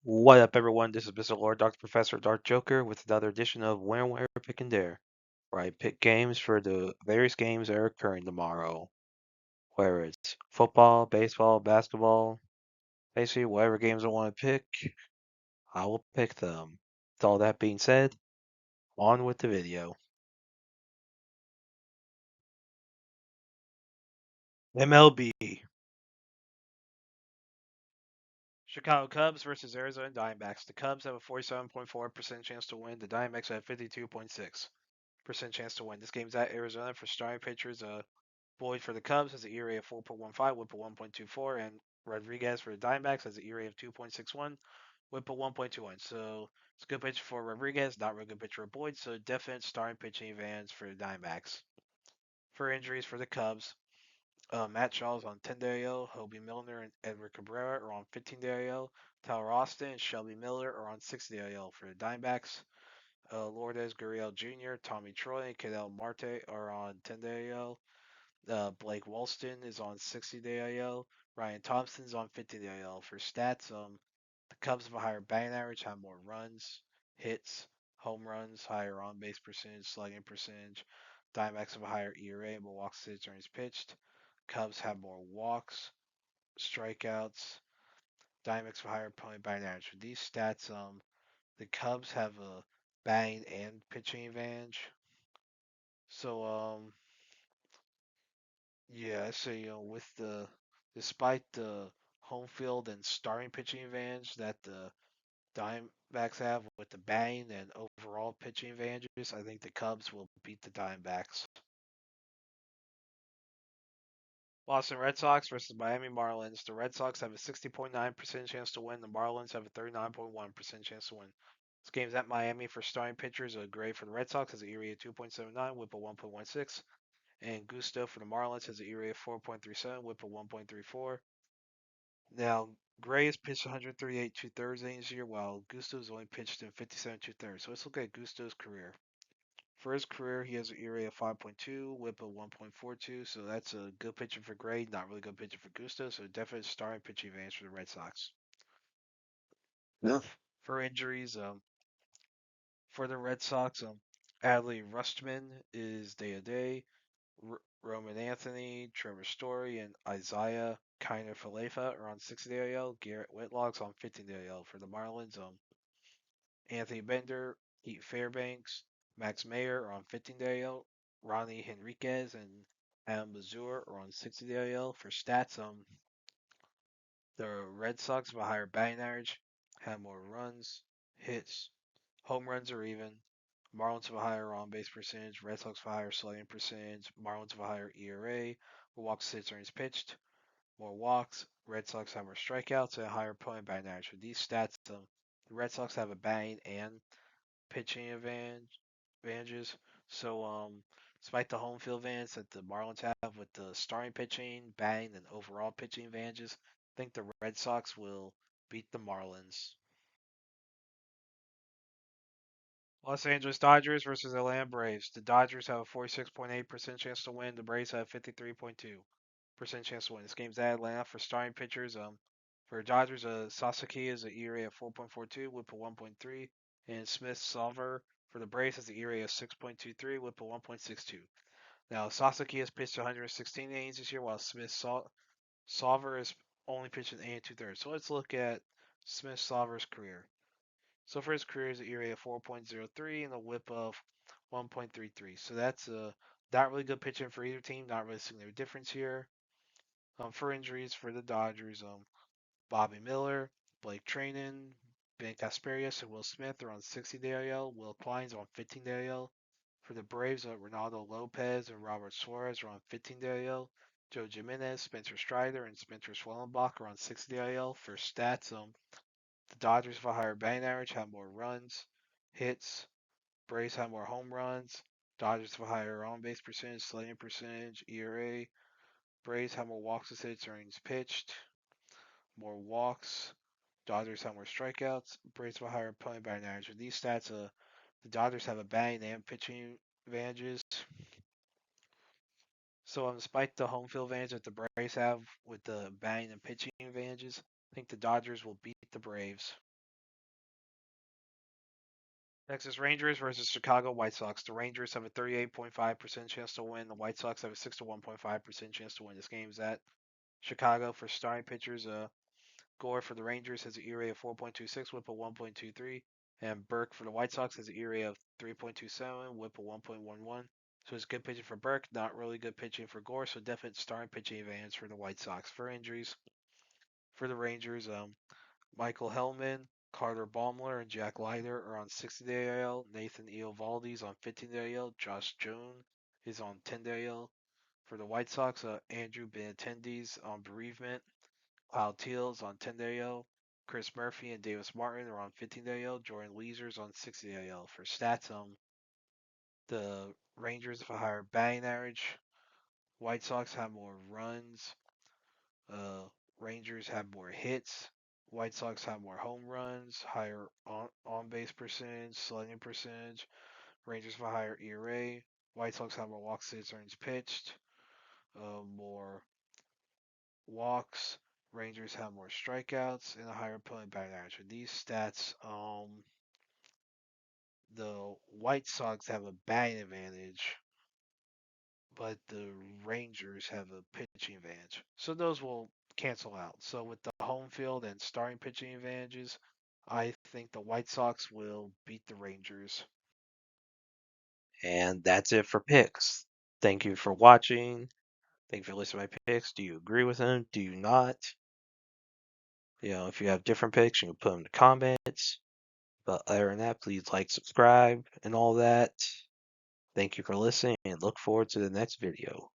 What up, everyone? This is Mr. Lord, Dr. Professor, Dark Joker, with another edition of Where, Pick, and Dare, where I pick games for the various games that are occurring tomorrow. Whether it's football, baseball, basketball, basically whatever games I want to pick, I will pick them. With all that being said, on with the video. MLB. Chicago Cubs versus Arizona Diamondbacks. The Cubs have a 47.4% chance to win. The Diamondbacks have 52.6% chance to win. This game's at Arizona for starting pitchers. Boyd for the Cubs has an ERA of 4.15, WHIP of 1.24, and Rodriguez for the Diamondbacks has an ERA of 2.61, WHIP of 1.21. So it's a good pitch for Rodriguez, not really good pitch for Boyd. So definite starting pitching advantage for the Diamondbacks. For injuries for the Cubs, Matt Shaw's on 10-day IL, Hobie Milner and Edward Cabrera are on 15-day IL, Tyler Austin and Shelby Miller are on 60-day IL for the Diamondbacks. Lourdes Gurriel Jr., Tommy Troy, and Cadell Marte are on 10-day IL. Blake Walston is on 60-day IL. Ryan Thompson's on 50-day IL. For stats, the Cubs have a higher batting average, have more runs, hits, home runs, higher on base percentage, slugging percentage. Diamondbacks have a higher ERA, more walks to hits pitched. Cubs have more walks, strikeouts. Diamondbacks have a higher opponent batting average. With these stats, the Cubs have a batting and pitching advantage. So yeah, so with the despite the home field and starting pitching advantage that the Diamondbacks have with the batting and overall pitching advantages, I think the Cubs will beat the Diamondbacks. Boston Red Sox versus Miami Marlins. The Red Sox have a 60.9% chance to win. The Marlins have a 39.1% chance to win. This game's at Miami for starting pitchers. Gray for the Red Sox has an ERA of 2.79, WHIP of 1.16, and Gusto for the Marlins has an ERA of 4.37, WHIP of 1.34. Now, Gray has pitched 138 2/3 innings this year, while Gusto's only pitched in 57 2/3. So let's look at Gusto's career. For his career, he has an ERA of 5.2, WHIP of 1.42. So that's a good pitcher for Gray, not really good pitcher for Gusto. So definitely starting pitching advantage for the Red Sox. Yeah. For injuries, for the Red Sox, Adley Rustman is day to day. Roman Anthony, Trevor Story, and Isaiah Kiner Falefa are on 60-day IL. Garrett Whitlock's on 15-day IL. For the Marlins, Anthony Bender, Pete Fairbanks, Max Mayer are on 15-day IL. Ronnie Henriquez and Adam Mazur are on 60-day IL. For stats, the Red Sox have a higher batting average, have more runs, hits, home runs are even. Marlins have a higher on base percentage. Red Sox have a higher slugging percentage. Marlins have a higher ERA. More walks, hits, runs pitched. More walks. Red Sox have more strikeouts and a higher opponent batting average. With these stats, the Red Sox have a batting and pitching advantages. So, despite the home field advantage that the Marlins have with the starting pitching, batting, and overall pitching advantages, I think the Red Sox will beat the Marlins. Los Angeles Dodgers versus Atlanta Braves. The Dodgers have a 46.8% chance to win. The Braves have 53.2% chance to win. This game's at Atlanta for starting pitchers. For Dodgers, Sasaki is an ERA of 4.42, WHIP of 1.3, and Smith Solver for the Braves has an ERA of 6.23, WHIP of 1.62. Now Sasaki has pitched 116 innings this year, while Solver has only pitched an 8 and 2/3. So let's look at Smith Solver's career. So for his career, he's an ERA of 4.03 and a WHIP of 1.33. So that's not really good pitching for either team. Not really seeing their difference here. For injuries for the Dodgers, Bobby Miller, Blake Trainen, Ben Casparius, and Will Smith are on 60-day IL. Will Klein's on 15-day IL. For the Braves, Ronaldo Lopez and Robert Suarez are on 15-day IL. Joe Jimenez, Spencer Strider, and Spencer Swellenbach are on 60-day IL. For stats, the Dodgers have a higher batting average, have more runs, hits. Braves have more home runs. Dodgers have a higher on base percentage, slugging percentage, ERA. Braves have more walks as hits, innings pitched, more walks. Dodgers have more strikeouts. Braves have a higher opponent batting average. With these stats, the Dodgers have a batting and pitching advantages. So, despite the home field advantage that the Braves have with the batting and pitching advantages, I think the Dodgers will beat the Braves. Texas Rangers versus Chicago White Sox. The Rangers have a 38.5% chance to win. The White Sox have a 61.5% chance to win. This game's at Chicago. For starting pitchers, Gore for the Rangers has an ERA of 4.26, WHIP of 1.23, and Burke for the White Sox has an ERA of 3.27, WHIP of 1.11. So it's good pitching for Burke, not really good pitching for Gore. So definite starting pitching advantage for the White Sox. For injuries for the Rangers, Michael Hellman, Carter Baumler, and Jack Leiter are on 60-day IL. Nathan Eovaldi is on 15-day IL. Josh Jones is on 10-day IL. For the White Sox, Andrew Benintendi's on bereavement. Kyle Teals on 10-day IL. Chris Murphy and Davis Martin are on 15-day IL. Jordan Leeser's on 60-day IL. For stats, the Rangers have a higher batting average. White Sox have more runs. Uh, Rangers have more hits. White Sox have more home runs, higher on base percentage, slugging percentage. Rangers have a higher ERA. White Sox have more walks, hits, earnings pitched, more walks. Rangers have more strikeouts and a higher opponent batting average. With these stats, the White Sox have a batting advantage, but the Rangers have a pitching advantage. So those will cancel out. So with the home field and starting pitching advantages, I think the White Sox will beat the Rangers. And that's it for picks. Thank you for watching. Thank you for listening to my picks. Do you agree with them? Do you not? If you have different picks, you can put them in the comments. But other than that, please like, subscribe, and all that. Thank you for listening, and look forward to the next video.